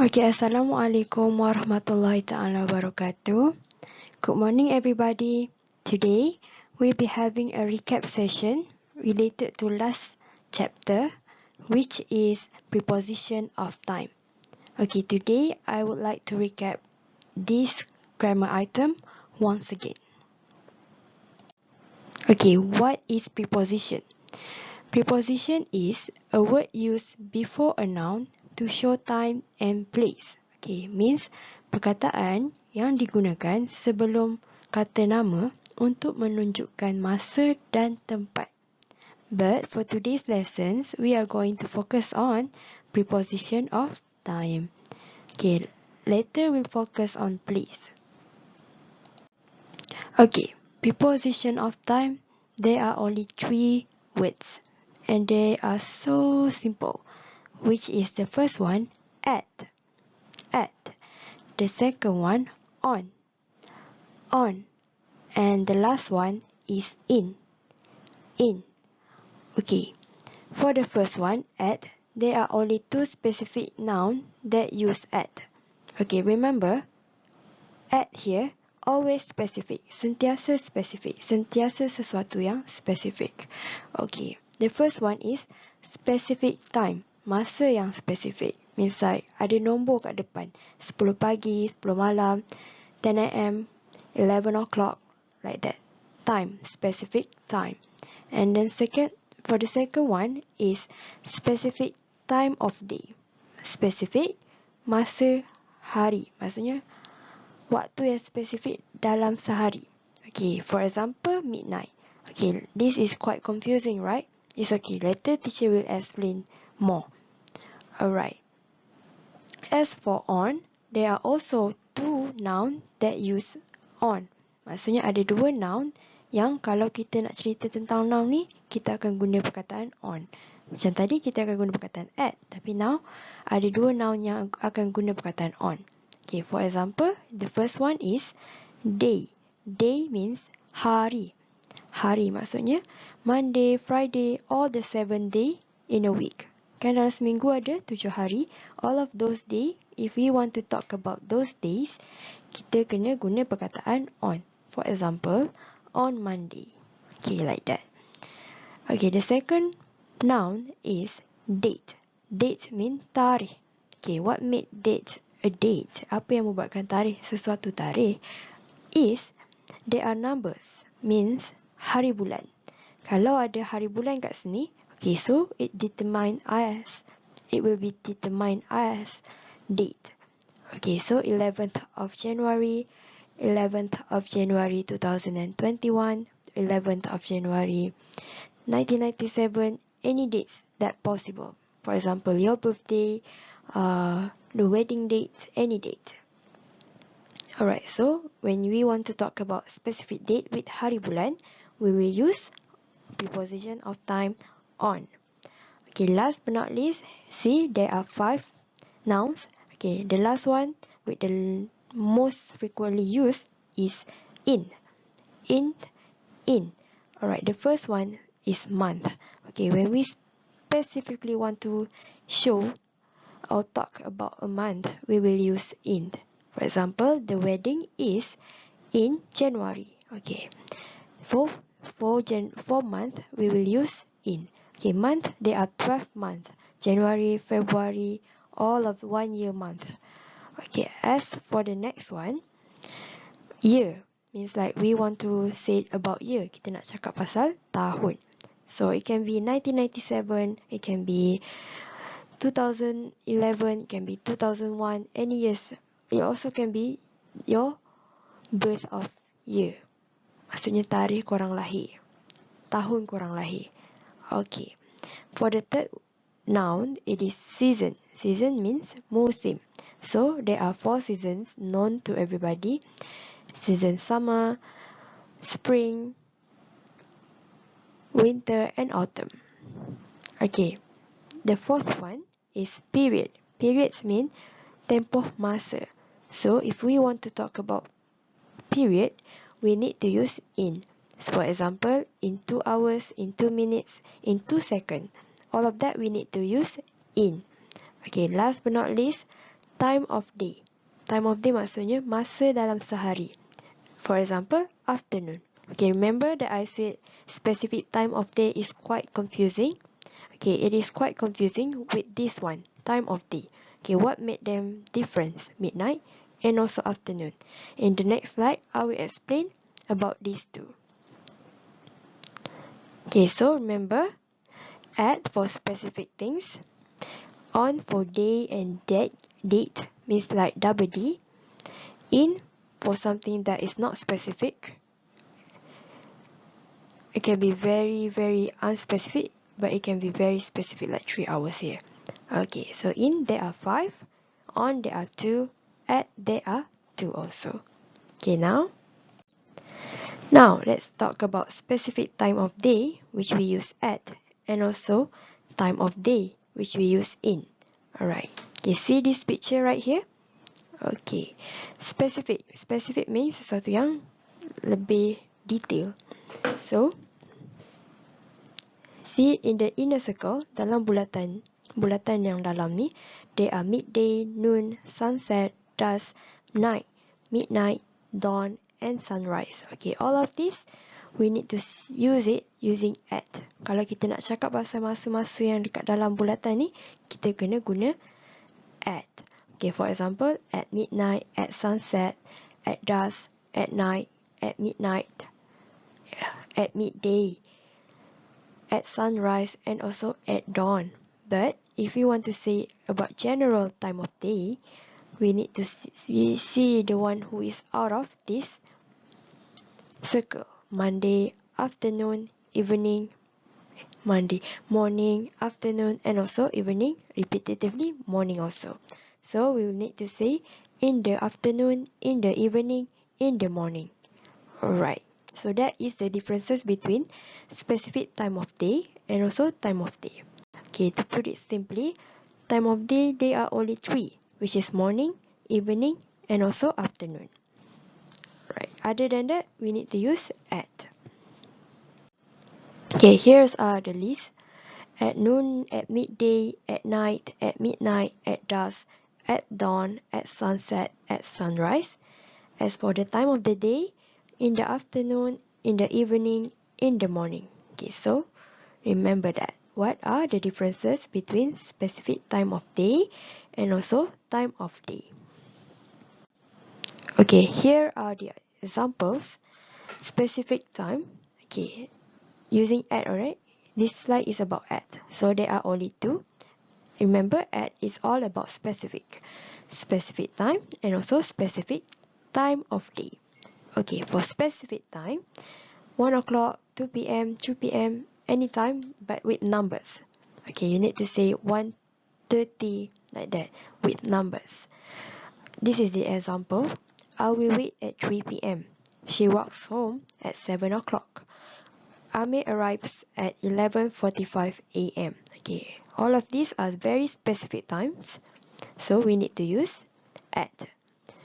Okay, Assalamualaikum warahmatullahi ta'ala wabarakatuh. Good morning everybody. Today, we'll be having a recap session related to last chapter, which is Preposition of Time. Okay, today I would like to recap this grammar item once again. Okay, what is preposition? Preposition is a word used before a noun to show time and place. Okay, means perkataan yang digunakan sebelum kata nama untuk menunjukkan masa dan tempat. But for today's lessons, we are going to focus on preposition of time. Okay, later we'll focus on place. Okay, preposition of time, there are only 3 words. And they are so simple, which is the first one, at. The second one, on. And the last one is in. Okay, for the first one, at, there are only 2 specific nouns that use at. Okay, remember, at here, always specific, sentiasa sesuatu yang spesifik. Okay, the first one is specific time, masa yang spesifik. Means like ada nombor kat depan, 10 pagi, 10 malam, 10 am, 11 o'clock, like that. Time, specific time. And then for the second one is specific time of day. Specific masa hari, maksudnya waktu yang spesifik dalam sehari. Okay, for example, midnight. Okay, this is quite confusing, right? It's okay, later teacher will explain more. Alright. As for on, there are also 2 nouns that use on. Maksudnya ada 2 noun yang kalau kita nak cerita tentang noun ni, kita akan guna perkataan on. Macam tadi kita akan guna perkataan at, tapi now ada 2 noun yang akan guna perkataan on. Okay, for example, the first one is day. Day means hari. Hari maksudnya Monday, Friday, all the 7 day in a week. Kan dalam seminggu ada 7 hari. All of those days, if we want to talk about those days, kita kena guna perkataan on. For example, on Monday. Okay, like that. Okay, the second noun is date. Date means tarikh. Okay, what made date a date? Apa yang membuatkan tarikh sesuatu tarikh? Is there are numbers, means hari bulan. Kalau ada hari bulan kat sini, okay, so it will be determined as date. Okay, so 11th of January 2021, 11th of January 1997, any dates that possible. For example, your birthday, the wedding dates, any date. Alright, so when we want to talk about specific date with hari bulan, we will use preposition of time on. Okay, last but not least, see there are 5 nouns. Okay, the last one with the most frequently used is in. Alright, the first one is month. Okay, when we specifically want to show or talk about a month, we will use in. For example, the wedding is in January. Okay, for month, we will use in. Okay, month, there are 12 months. January, February, all of 1 year month. Okay, as for the next one, year. Means like we want to say about year. Kita nak cakap pasal tahun. So it can be 1997, it can be 2011, it can be 2001, any years. It also can be your birth of year. Maksudnya tarikh korang lahir. Tahun korang lahir. Okay. For the third noun, it is season. Season means musim. So there are 4 seasons known to everybody. Season summer, spring, winter, and autumn. Okay. The fourth one is period. Periods mean tempoh masa. So if we want to talk about period, we need to use in. So for example, in 2 hours, in 2 minutes, in 2 seconds. All of that we need to use in. Okay, last but not least, time of day. Time of day maksudnya masa dalam sehari. For example, afternoon. Okay, remember that I said specific time of day is quite confusing. Okay, it is quite confusing with this one, time of day. Okay, what made them different? Midnight and also afternoon. In the next slide, I will explain about these two. Okay, so remember, at for specific things, on for day and date means like double D, in for something that is not specific. It can be very, very unspecific, but it can be very specific, like 3 hours here. Okay, so in there are 5, on there are 2, at there are 2 also. Okay, now let's talk about specific time of day, which we use at, and also time of day, which we use in. Alright, you see this picture right here? Okay, specific means sesuatu yang lebih detail. So, see in the inner circle, dalam bulatan yang dalam ni, there are midday, noon, sunset, dusk, night, midnight, dawn, and sunrise. Okay, all of this, we need to use it using at. Kalau kita nak cakap pasal masa-masa yang dekat dalam bulatan ni, kita kena guna at. Okay, for example, at midnight, at sunset, at dusk, at night, at midnight, at midday, at sunrise, and also at dawn. But if we want to say about general time of day, we need to see the one who is out of this circle. Monday, afternoon, evening, Monday, morning, afternoon, and also evening, repetitively, morning also. So we will need to say in the afternoon, in the evening, in the morning. Alright. So that is the differences between specific time of day and also time of day. Okay, to put it simply, time of day, there are only 3, which is morning, evening, and also afternoon. Right. Other than that, we need to use at. Okay, here's the list. At noon, at midday, at night, at midnight, at dusk, at dawn, at sunset, at sunrise. As for the time of the day, in the afternoon, in the evening, in the morning. Okay, so remember that. What are the differences between specific time of day and also time of day? Okay, here are the examples. Specific time. Okay, using at, alright? This slide is about at. So there are only 2. Remember, at is all about specific. Specific time and also specific time of day. Okay, for specific time, 1 o'clock, 2 p.m., 3 p.m., anytime, but with numbers. Okay, you need to say 1:30, like that, with numbers. This is the example. I will wait at 3 p.m. She walks home at 7 o'clock. Ame arrives at 11:45 a.m. Okay, all of these are very specific times, so we need to use at.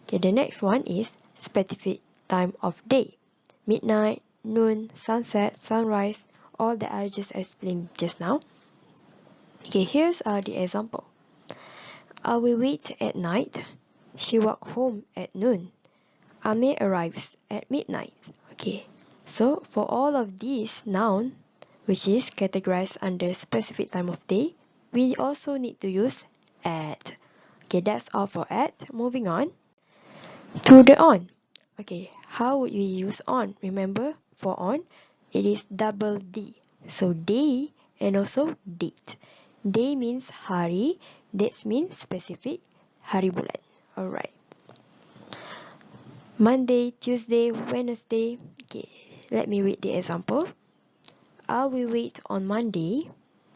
Okay, the next one is specific time of day. Midnight, noon, sunset, sunrise, all that I just explained just now. Okay, here's the example. I will wait at night. She walks home at noon. Ame arrives at midnight. Okay, so for all of these noun, which is categorized under specific time of day, we also need to use at. Okay, that's all for at. Moving on to the on. Okay, how would we use on? Remember, for on, it is double D. So day and also date. Day means hari, dates means specific, hari bulan. Alright. Monday, Tuesday, Wednesday. Okay, let me read the example. I will wait on Monday.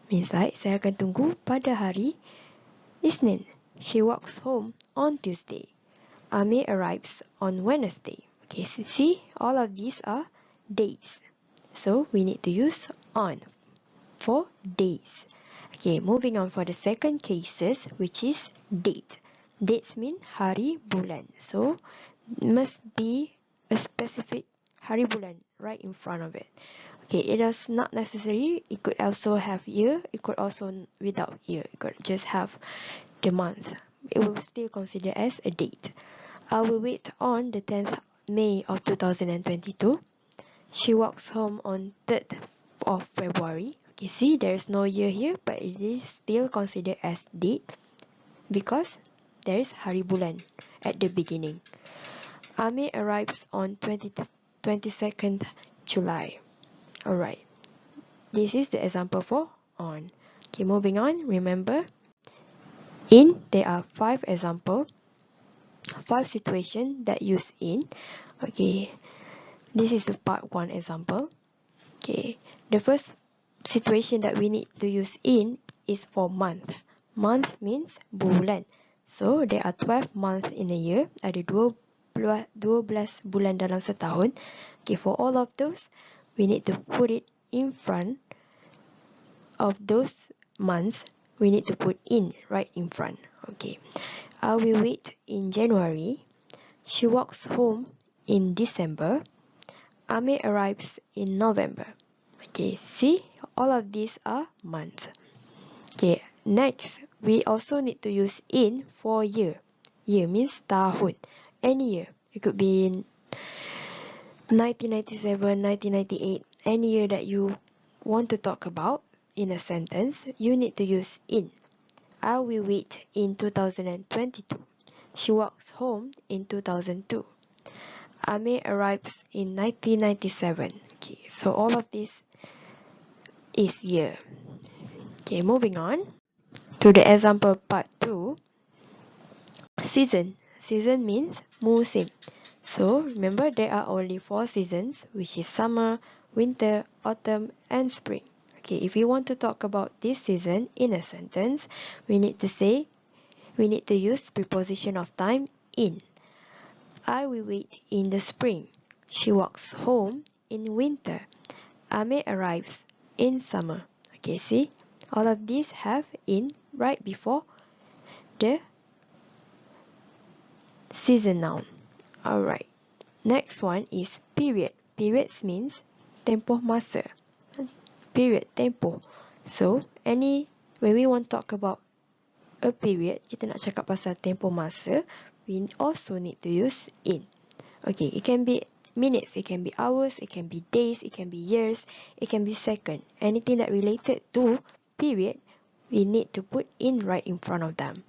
Means like, saya akan tunggu pada hari Isnin. She walks home on Tuesday. Ame arrives on Wednesday. Okay, so see, all of these are days. So we need to use on for days. Okay, moving on for the second cases, which is date. Dates mean hari bulan. So must be a specific hari bulan right in front of it. Okay, it is not necessary. It could also have year. It could also without year. It could just have the month. it will still consider as a date. I will wait on the 10th May of 2022. She walks home on 3rd of February. Okay, see, there's no year here, but it is still considered as date because there is hari bulan at the beginning. Ame arrives on 22nd July. Alright, this is the example for on. Okay, moving on, remember, in, there are 5 examples, 5 situations that use in. Okay, this is the part 1 example. Okay, the first situation that we need to use in is for month. Month means bulan. So, there are 12 months in a year. Ada 12 bulan dalam setahun. Okay, for all of those, we need to put it in front of those months. We need to put in right in front. Okay, I will wait in January. She walks home in December. Ame arrives in November. Okay, see, all of these are months. Okay, next, we also need to use in for year. Year means tahun. Any year. It could be in 1997, 1998, any year that you want to talk about in a sentence, you need to use in. I will wait in 2022. She walks home in 2002. Ame arrives in 1997. Okay, so all of this is year. Okay, moving on to the example part 2. Season. Season means musim. So remember, there are only 4 seasons, which is summer, winter, autumn, and spring. Okay, if you want to talk about this season in a sentence, we need to use preposition of time in. I will wait in the spring. She walks home in winter. Ame arrives in summer. Okay, see? All of these have in right before the season noun. Alright. Next one is period. Periods means tempoh masa. Period, tempoh. So, when we want to talk about a period, kita nak cakap pasal tempoh masa, we also need to use in. Okay, it can be minutes, it can be hours, it can be days, it can be years, it can be second. Anything that related to period, we need to put in right in front of them.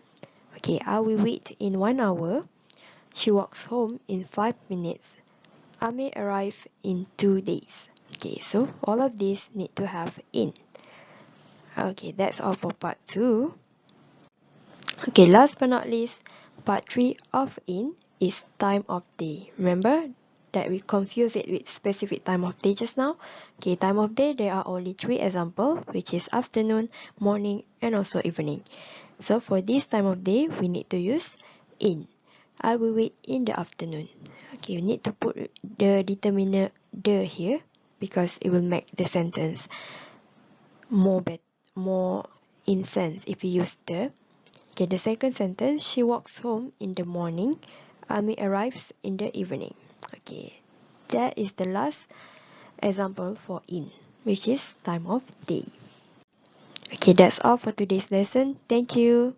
Okay, I will wait in 1 hour. She walks home in 5 minutes. Ame arrive in 2 days. Okay, so all of these need to have in. Okay, that's all for part 2. Okay, last but not least, part 3 of in is time of day. Remember that we confused it with specific time of day just now? Okay, time of day, there are only 3 examples, which is afternoon, morning, and also evening. So for this time of day, we need to use in. I will wait in the afternoon. Okay, we need to put the determiner the here because it will make the sentence more in sense if you use the. Okay, the second sentence, she walks home in the morning. Ame arrives in the evening. Okay, that is the last example for in, which is time of day. Okay, that's all for today's lesson. Thank you.